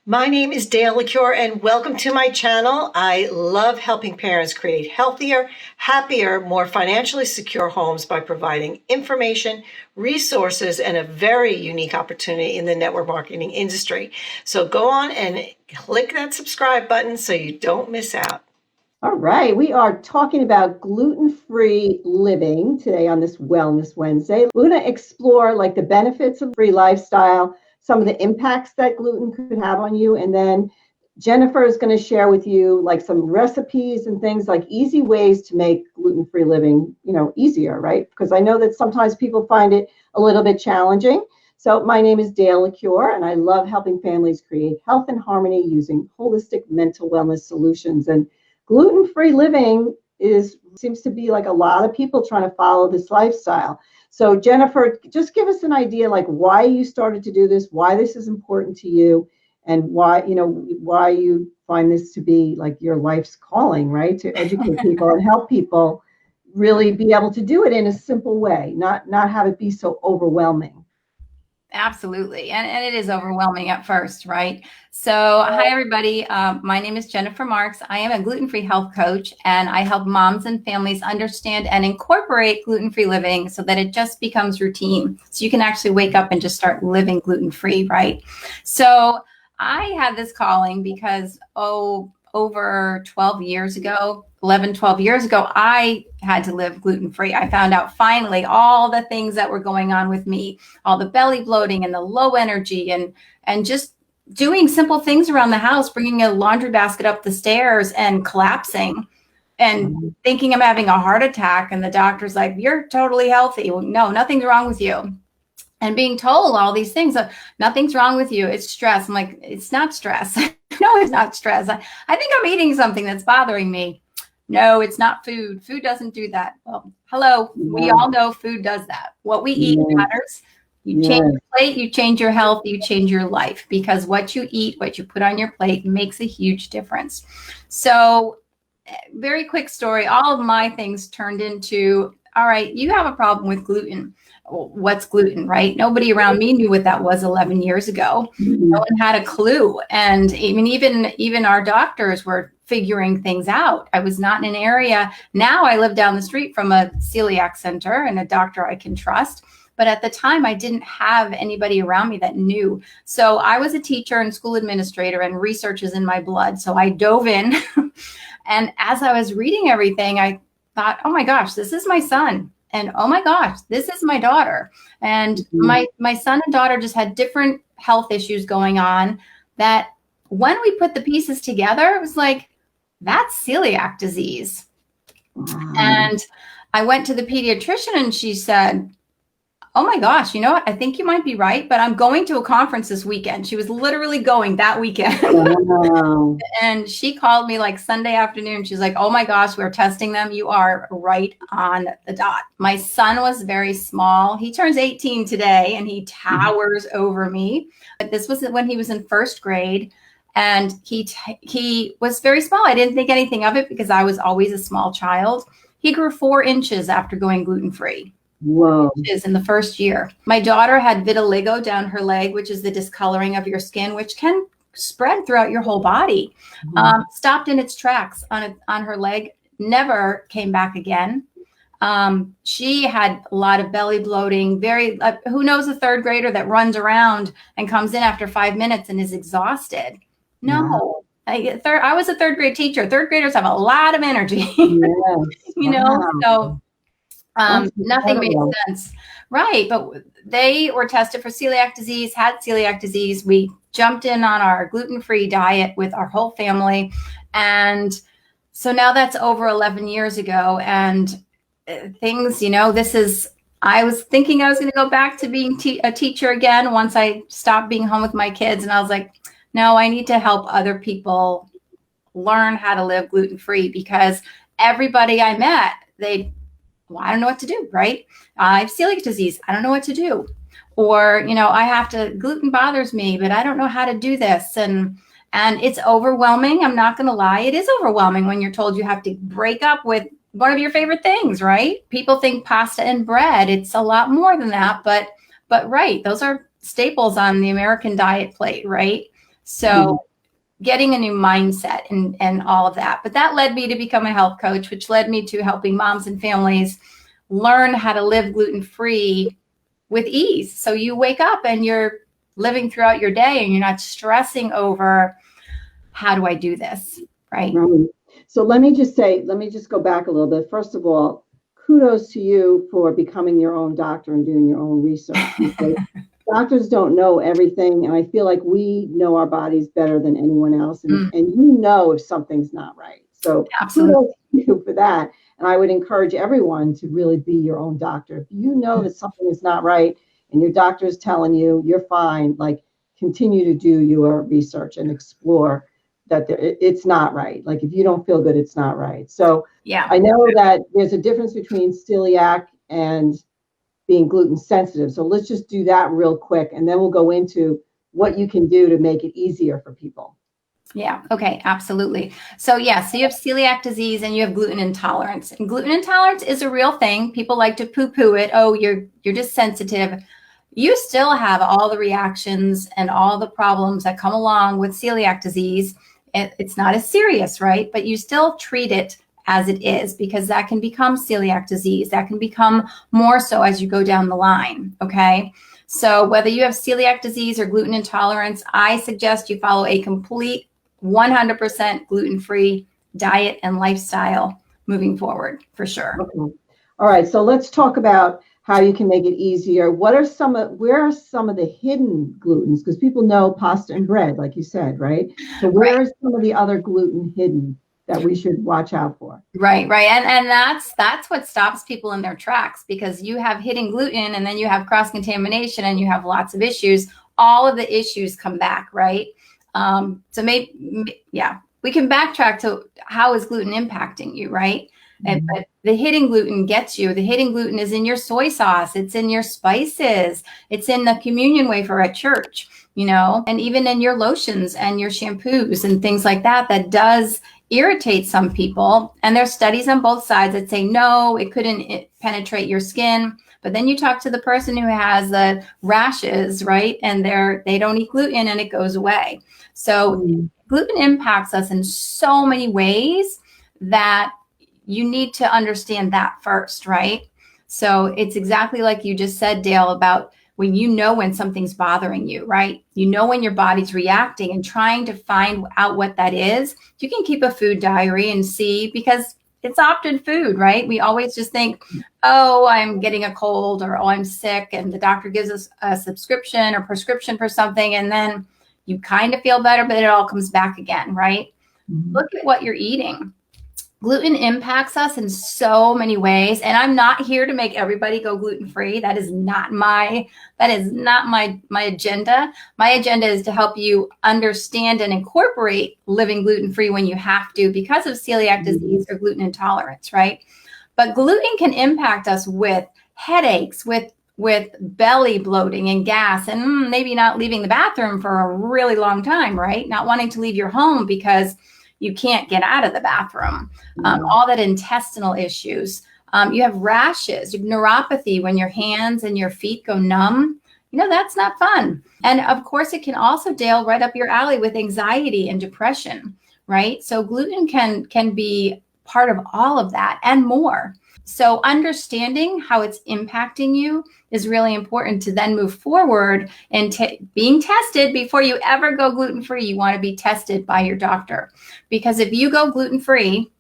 My name is Dale LaCure, and welcome to my channel. I love helping parents create healthier, happier, more financially secure homes by providing information, resources, and a very unique opportunity in the network marketing industry. So go on and click that subscribe button so you don't miss out. All right, we are talking about gluten-free living today on this Wellness Wednesday. We're going to explore the benefits of free lifestyle, some of the impacts that gluten could have on you, and then Jennifer is going to share with you some recipes and things, easy ways to make gluten-free living, easier, right? Because I know that sometimes people find it a little bit challenging. So my name is Dale LaCure, and I love helping families create health and harmony using holistic mental wellness solutions. And gluten-free living seems to be a lot of people trying to follow this lifestyle. So Jennifer, just give us an idea why you started to do this, why this is important to you, and why you find this to be your life's calling, right? To educate people and help people really be able to do it in a simple way, not have it be so overwhelming. Absolutely. And it is overwhelming at first, right? So hi, everybody. My name is Jennifer Marcks. I am a gluten-free health coach, and I help moms and families understand and incorporate gluten-free living so that it just becomes routine. So you can actually wake up and just start living gluten-free, right? So I had this calling because, over 12 years ago, I had to live gluten-free. I found out finally all the things that were going on with me, all the belly bloating and the low energy and just doing simple things around the house, bringing a laundry basket up the stairs and collapsing and thinking I'm having a heart attack. And the doctor's like, "You're totally healthy." Well, no, nothing's wrong with you. And being told all these things, nothing's wrong with you. It's stress. I'm like, it's not stress. No, it's not stress. I think I'm eating something that's bothering me. No, it's not food. Food doesn't do that. Well, hello. We all know food does that. What we eat matters. You change your plate, you change your health, you change your life, because what you eat, what you put on your plate makes a huge difference. So very quick story. All of my things turned into, all right, you have a problem with gluten. What's gluten, right? Nobody around me knew what that was 11 years ago. No one had a clue. And even our doctors were figuring things out. I was not in an area. Now I live down the street from a celiac center and a doctor I can trust. But at the time, I didn't have anybody around me that knew. So I was a teacher and school administrator, and research is in my blood. So I dove in. And as I was reading everything, I thought, oh my gosh, this is my son. And oh my gosh, this is my daughter. And my son and daughter just had different health issues going on that when we put the pieces together, it was like, that's celiac disease. And I went to the pediatrician and she said, oh my gosh, you know what? I think you might be right, but I'm going to a conference this weekend. She was literally going that weekend. Wow. And she called me Sunday afternoon. She's like, oh my gosh, we're testing them. You are right on the dot. My son was very small. He turns 18 today and he towers over me. But this was when he was in first grade. And he was very small. I didn't think anything of it because I was always a small child. He grew 4 inches after going gluten-free. Whoa. Is in the first year. My daughter had vitiligo down her leg, which is the discoloring of your skin, which can spread throughout your whole body. Stopped in its tracks on her leg, never came back again. She had a lot of belly bloating, who knows a third grader that runs around and comes in after 5 minutes and is exhausted? No. I was a third grade teacher. Third graders have a lot of energy, so nothing made sense. Right. But they were tested for celiac disease, had celiac disease. We jumped in on our gluten-free diet with our whole family. And so now that's over 11 years ago. And things, I was thinking I was going to go back to being a teacher again once I stopped being home with my kids. And I was like, no, I need to help other people learn how to live gluten-free, because everybody I met, I don't know what to do, right? I have celiac disease. I don't know what to do. Or, gluten bothers me, but I don't know how to do this. And it's overwhelming. I'm not going to lie. It is overwhelming when you're told you have to break up with one of your favorite things, right? People think pasta and bread. It's a lot more than that. But right, those are staples on the American diet plate, right? So getting a new mindset and all of that. But that led me to become a health coach, which led me to helping moms and families learn how to live gluten-free with ease. So you wake up and you're living throughout your day and you're not stressing over, how do I do this? Right. So let me just go back a little bit. First of all, kudos to you for becoming your own doctor and doing your own research. Doctors don't know everything, and I feel like we know our bodies better than anyone else, and you know if something's not right. So kudos to you for that. And I would encourage everyone to really be your own doctor. If you know that something is not right and your doctor is telling you you're fine, like continue to do your research and explore that it's not right. Like if you don't feel good, it's not right. So I know that there's a difference between celiac and being gluten sensitive. So let's just do that real quick, and then we'll go into what you can do to make it easier for people. Yeah. Okay. Absolutely. So you have celiac disease and you have gluten intolerance. And gluten intolerance is a real thing. People like to poo-poo it. Oh, you're just sensitive. You still have all the reactions and all the problems that come along with celiac disease. It's not as serious, right? But you still treat it as it is, because that can become celiac disease. That can become more so as you go down the line. Okay. So whether you have celiac disease or gluten intolerance, I suggest you follow a complete 100% gluten-free diet and lifestyle moving forward, for sure. Okay. All right. So let's talk about how you can make it easier. Where are some of the hidden glutens? Because people know pasta and bread, like you said, right? So where is some of the other gluten hidden that we should watch out for? Right. And that's what stops people in their tracks, because you have hidden gluten and then you have cross-contamination and you have lots of issues. All of the issues come back, right? So we can backtrack to how is gluten impacting you, right? But the hidden gluten gets you. The hidden gluten is in your soy sauce. It's in your spices. It's in the communion wafer at church, and even in your lotions and your shampoos and things like that. That does irritate some people. And there's studies on both sides that say, no, it couldn't penetrate your skin. But then you talk to the person who has the rashes, right? And they don't eat gluten and it goes away. So gluten impacts us in so many ways that you need to understand that first, right? So it's exactly like you just said, Dale, about when something's bothering you, right? When your body's reacting and trying to find out what that is. You can keep a food diary and see, because it's often food, right? We always just think, oh, I'm getting a cold, or oh, I'm sick, and the doctor gives us a subscription or prescription for something, and then you kind of feel better, but it all comes back again, right? Look at what you're eating. Gluten impacts us in so many ways, and I'm not here to make everybody go gluten-free. That is not my agenda. My agenda is to help you understand and incorporate living gluten-free when you have to, because of celiac disease or gluten intolerance, right? But gluten can impact us with headaches, with belly bloating and gas, and maybe not leaving the bathroom for a really long time, right? Not wanting to leave your home because you can't get out of the bathroom. All that intestinal issues. You have rashes, you have neuropathy when your hands and your feet go numb. That's not fun. And of course, it can also, Dale, right up your alley with anxiety and depression, right? So gluten can be part of all of that and more. So understanding how it's impacting you is really important to then move forward and being tested before you ever go gluten-free. You want to be tested by your doctor, because if you go gluten-free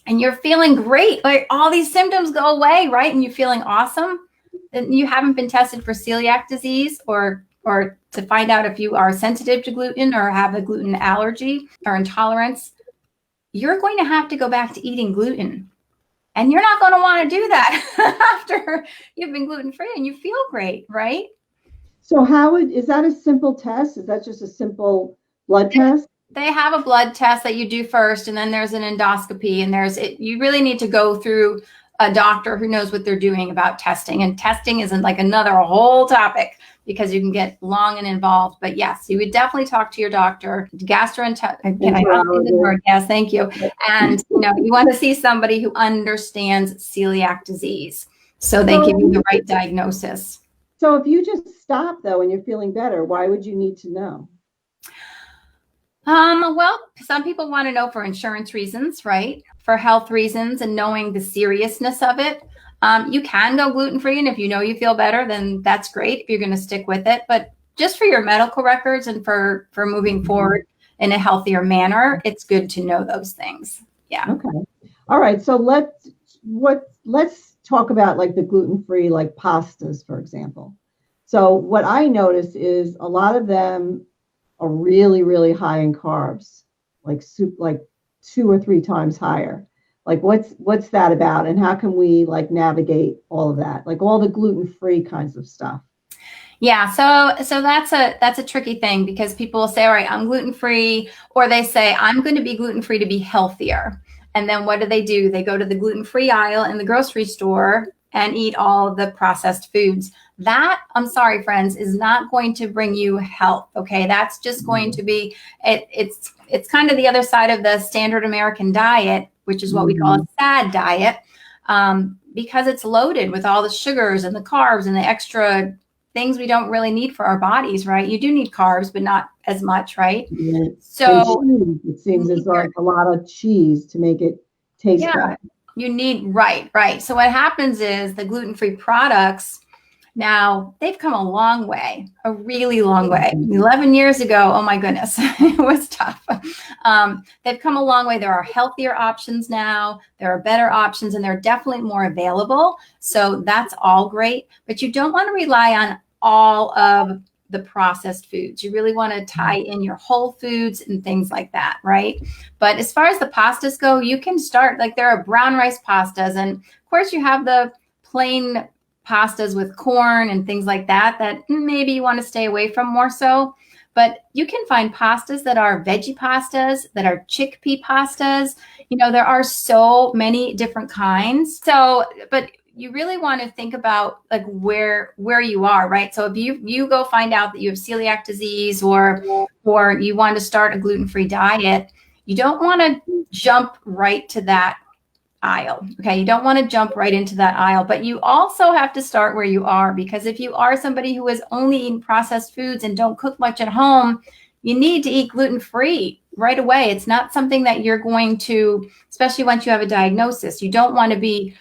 and you're feeling great, like all these symptoms go away, right? And you're feeling awesome, then you haven't been tested for celiac disease or to find out if you are sensitive to gluten or have a gluten allergy or intolerance. You're going to have to go back to eating gluten. And you're not going to want to do that after you've been gluten-free and you feel great, right? So is that a simple test? Is that just a simple blood test? They have a blood test that you do first, and then there's an endoscopy, and you really need to go through a doctor who knows what they're doing about testing. And testing isn't like another whole topic, because you can get long and involved. But yes, you would definitely talk to your doctor, gastroenterologist. Yes, thank you. And you want to see somebody who understands celiac disease, so they give you the right diagnosis. So if you just stop though and you're feeling better, why would you need to know? Well, some people want to know for insurance reasons, right? For health reasons and knowing the seriousness of it. You can go gluten-free, and if you know you feel better, then that's great if you're going to stick with it. But just for your medical records and for moving forward in a healthier manner, it's good to know those things. Yeah. Okay. All right. So let's talk about like the gluten-free like pastas, for example. So what I notice is a lot of them are really, really high in carbs, like soup, like 2 or 3 times higher. Like what's that about? And how can we like navigate all of that? Like all the gluten-free kinds of stuff. Yeah, so that's a tricky thing because people will say, all right, I'm gluten-free, or they say, I'm going to be gluten-free to be healthier. And then what do? They go to the gluten-free aisle in the grocery store and eat all the processed foods. That, I'm sorry, friends, is not going to bring you health. Okay, that's just going to be it's kind of the other side of the standard American diet, which is what we call a SAD diet, because it's loaded with all the sugars and the carbs and the extra things we don't really need for our bodies, right? You do need carbs, but not as much, right? Yeah. So cheese, it seems there's like a lot of cheese to make it taste better. You need, right. So what happens is the gluten-free products, now they've come a long way, a really long way. 11 years ago, oh my goodness, it was tough. They've come a long way. There are healthier options now. There are better options, and they're definitely more available. So that's all great, but you don't want to rely on all of the processed foods. You really want to tie in your whole foods and things like that, right? But as far as the pastas go, you can start, like there are brown rice pastas, and of course you have the plain pastas with corn and things like that maybe you want to stay away from more so. But you can find pastas that are veggie pastas, that are chickpea pastas. There are so many different kinds. So, but you really want to think about like where you are, right? So if you go find out that you have celiac disease or you want to start a gluten-free diet, you don't want to jump right to that aisle. Okay. You don't want to jump right into that aisle, but you also have to start where you are, because if you are somebody who is only eating processed foods and don't cook much at home, you need to eat gluten-free right away. It's not something that you're going to, especially once you have a diagnosis, you don't want to be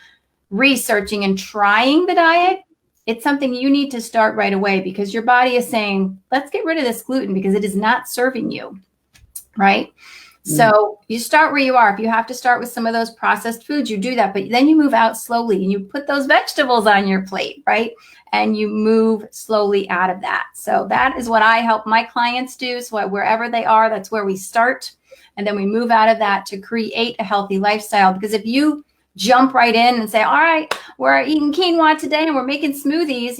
researching and trying the diet. It's something you need to start right away because your body is saying, let's get rid of this gluten because it is not serving you. Right. So you start where you are. If you have to start with some of those processed foods, you do that, but then you move out slowly and you put those vegetables on your plate, right? And you move slowly out of that. So that is what I help my clients do. So wherever they are, that's where we start. And then we move out of that to create a healthy lifestyle. Because if you jump right in and say, all right, we're eating quinoa today and we're making smoothies,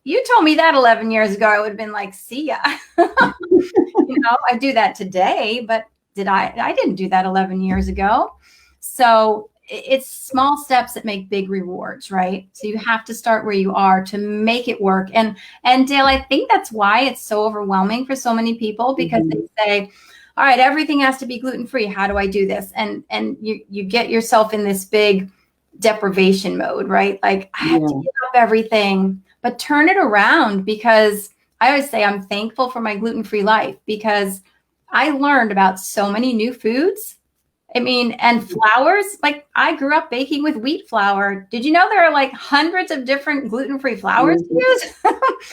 you told me that 11 years ago, I would have been like, see ya. I do that today, but I didn't do that 11 years ago. So it's small steps that make big rewards, right? So you have to start where you are to make it work. And Dale, I think that's why it's so overwhelming for so many people, because they say, all right, everything has to be gluten-free. How do I do this? And you get yourself in this big deprivation mode, right? Like I have to give up everything, but turn it around, because I always say I'm thankful for my gluten-free life, because I learned about so many new foods. And flours. Like I grew up baking with wheat flour. Did you know there are like hundreds of different gluten-free flours to use?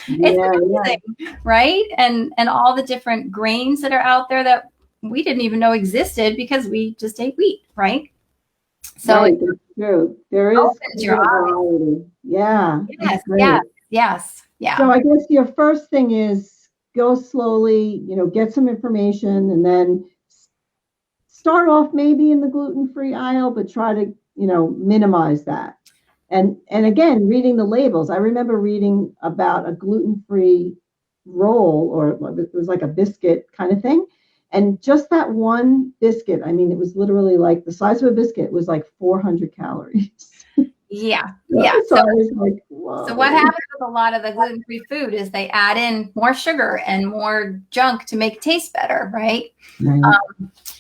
It's amazing, right? And all the different grains that are out there that we didn't even know existed because we just ate wheat, right? So right, that's true. There is variety. Yeah. Yes. So I guess your first thing is go slowly, get some information, and then start off maybe in the gluten-free aisle, but try to, minimize that. And again, reading the labels. I remember reading about a gluten-free roll, or it was like a biscuit kind of thing. And just that one biscuit, it was literally like the size of a biscuit, was like 400 calories. Yeah. So I was like, whoa. So what happens with a lot of the gluten-free food is they add in more sugar and more junk to make it taste better, right?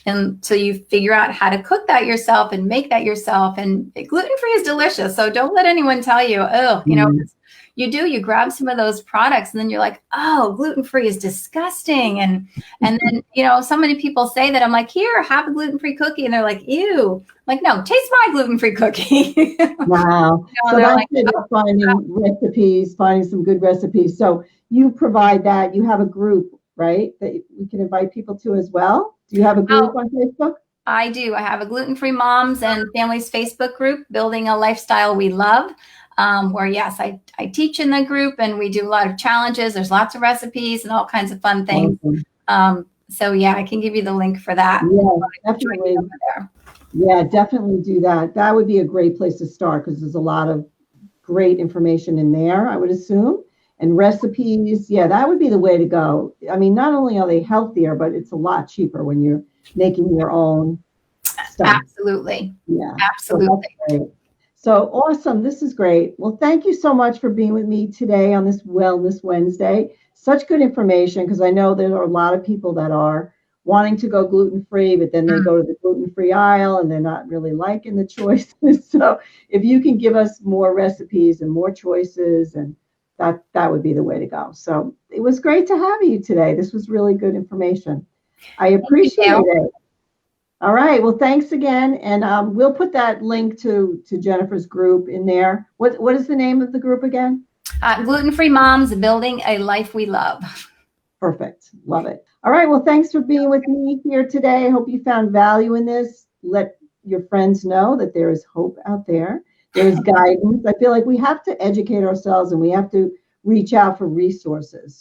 And so you figure out how to cook that yourself and make that yourself. And gluten-free is delicious. So don't let anyone tell you, you grab some of those products and then you're like, oh, gluten-free is disgusting. And then, so many people say that. I'm like, here, have a gluten-free cookie. And they're like, ew. I'm like, no, taste my gluten-free cookie. Wow. So they're that's like, it, oh, finding recipes, finding some good recipes. So you provide that. You have a group, right, that we can invite people to as well? Do you have a group on Facebook? I do. I have a gluten-free moms and families Facebook group, Building a Lifestyle We Love, where, yes, I teach in the group and we do a lot of challenges. There's lots of recipes and all kinds of fun things. Awesome. So, yeah, I can give you the link for that. Yeah, definitely. Yeah, definitely do that. That would be a great place to start because there's a lot of great information in there, I would assume. And recipes, yeah, that would be the way to go. I mean, not only are they healthier, but it's a lot cheaper when you're making your own stuff. Absolutely. Yeah. Absolutely. So awesome. This is great. Well, thank you so much for being with me today on this Wellness Wednesday. Such good information because I know there are a lot of people that are wanting to go gluten-free, but then they go to the gluten-free aisle and they're not really liking the choices. So if you can give us more recipes and more choices, and that would be the way to go. So it was great to have you today. This was really good information. I appreciate it. All right. Well, thanks again. And we'll put that link to Jennifer's group in there. What is the name of the group again? Gluten-Free Moms, Building a Life We Love. Perfect. Love it. All right. Well, thanks for being with me here today. I hope you found value in this. Let your friends know that there is hope out there. There is guidance. I feel like we have to educate ourselves and we have to reach out for resources.